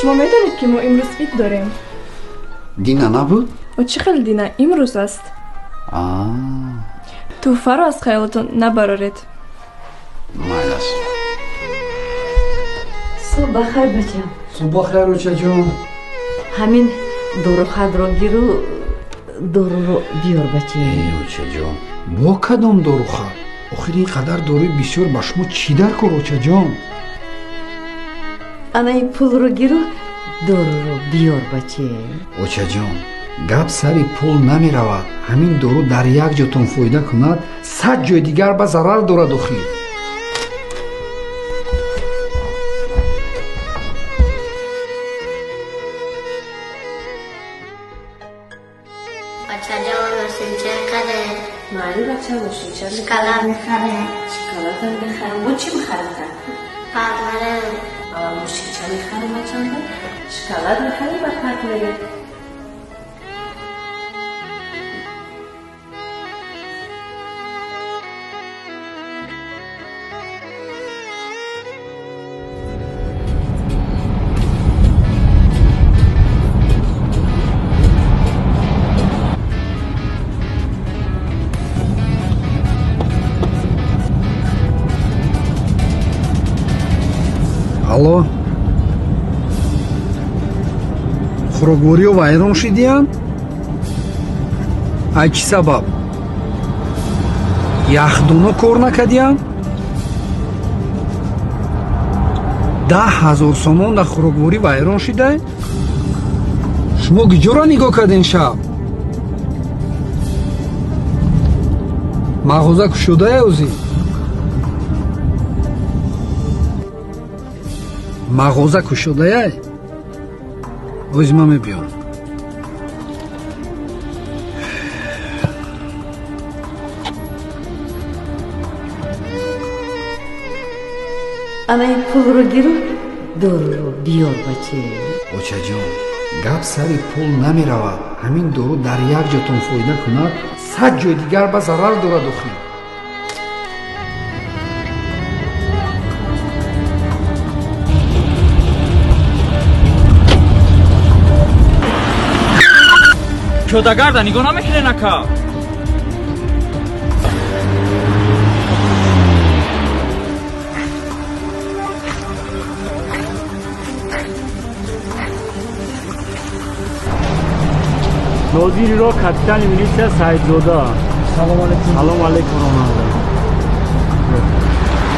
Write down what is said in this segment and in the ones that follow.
شما میدونید که ما امروز عید داریم. دینا نبود؟ و چه خیلی دینا امروز است. تو فرا از خیالتون نبرارید. مایل است. صبح بخیر بچم. صبح بخیر روچه جون. همین دورو خد رو گیرو دورو رو بیار بچه. ای روچه جون، با کدام دورو خد؟ آخر این قدر دوروی بسیار با شما چی در که روچه جون؟ انا این پول رو گیرو دورو رو بیار بچه. روچه جون، گپ سری پول نمی رود. همین دورو در یک جاتون فایده کند 100 جای دیگر به ضرر دارد آخر. بچه جان نوشیمچه قده؟ معنی بچه نوشیمچه شکلات میخره. شکلات هم بخرم. با چی بخرم؟ پرمره. نوشیمچه میخرم بچه هم شکلات میخرم با پرمره. алло, хӯроквориё вайрон шидиянд? ай чӣ сабаб? яхдона кор накардиянд? 10 000 сомон дар хӯрокворӣ вайрон шидае? шумо киҷоро нигоҳ кардем шаб? мағоза кушодае ӯзи? мағоза кушодае? ӯзи ман мебиём. ана ин пул ро гиру дору биёр баче. очаҷон, гап сари пул намеравад. ҳамин дору дар як ҷотон фоида кунад 100 ҷои дигар ба зарар дорад охир. пиёдагарда нигоҳ намекунед ака? ناظری‌را کاپیتان میلیسیا سعیدزاده. салом алейкум. سلام علیکم راننده.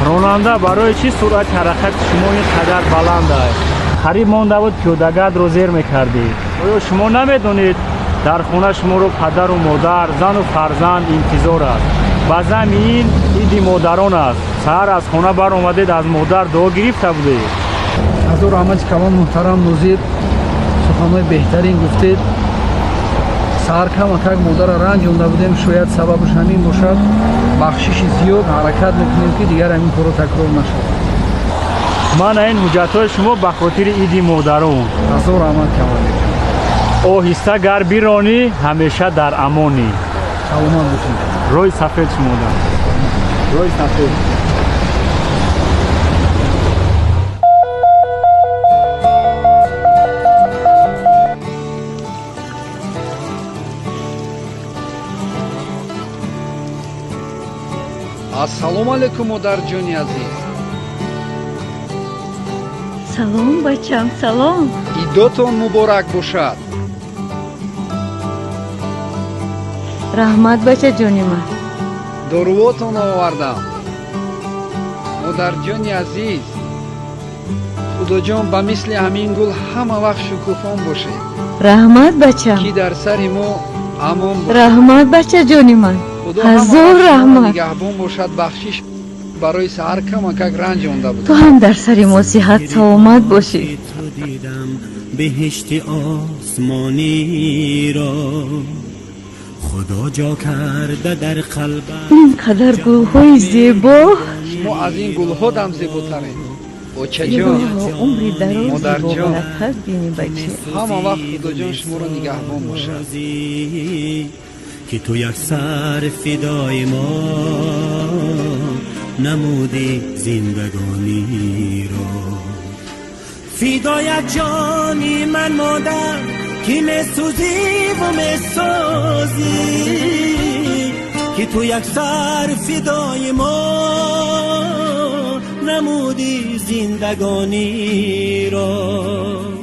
راننده برای چی سرعت حرکت شما اینقدر بلند است؟ قریب مانده بود پیاده‌گرد رو زیر میکردید. آیا شما نمیدونید در خانه شما رو پدر و مادر، زن و فرزند انتظار است. با زمین عید مادران است. سحر از خانه بر آمدید از مادر دعا گرفته بودید. ҳазор аҳмади калон муҳтарам нозир, суханҳои беҳтарин гуфтед. саҳар камакак модарро ранҷ ёнда будем, шояд сабабаш ҳамин бошад. бахшиши зиёд ҳаракат мекунем ки дигар ҳамин корро такрор нашавад. من این حجت‌های شما به خاطر عید مادران. ҳазор аҳмад камалек. آهسته گر بیرانی همیشه در امانی. саломат бошед. روی سفید شما دارم. روی سفید. ассалому алейкум модарҷони азиз. салом бачам, салом. идотон муборак бошад. раҳмат бача ҷони ман. дорувотон овардам. модарҷони азиз, худоҷон ба мисли ҳамин гул ҳама вақт шукуфон бошед. раҳмат бачам. ки дар сари мо амон бошад. раҳмат бача ҷони ман. худо ҳазор раҳмат. нигаҳбон бошад. бахшиш барои саҳар камакак ранҷ ёнда буд. ту ҳам дар сари мо сиҳат саломат бошӣ. بهشت آسمانی را خدا جا کرده در قلبم. اینقدر گل‌های زیبا. شما از این گل‌ها دم زیباترین. очаҷон, умри дароз модарҷон, баландтар бини баче. ҳама вақт худоҷон шуморо нигаҳбон бошад. که تو یک سر فدای ما نمودی زندگانی را. فدایت جانی من مادر که میسوزی و میسازی که تو یک سر فدای ما نمودی زندگانی را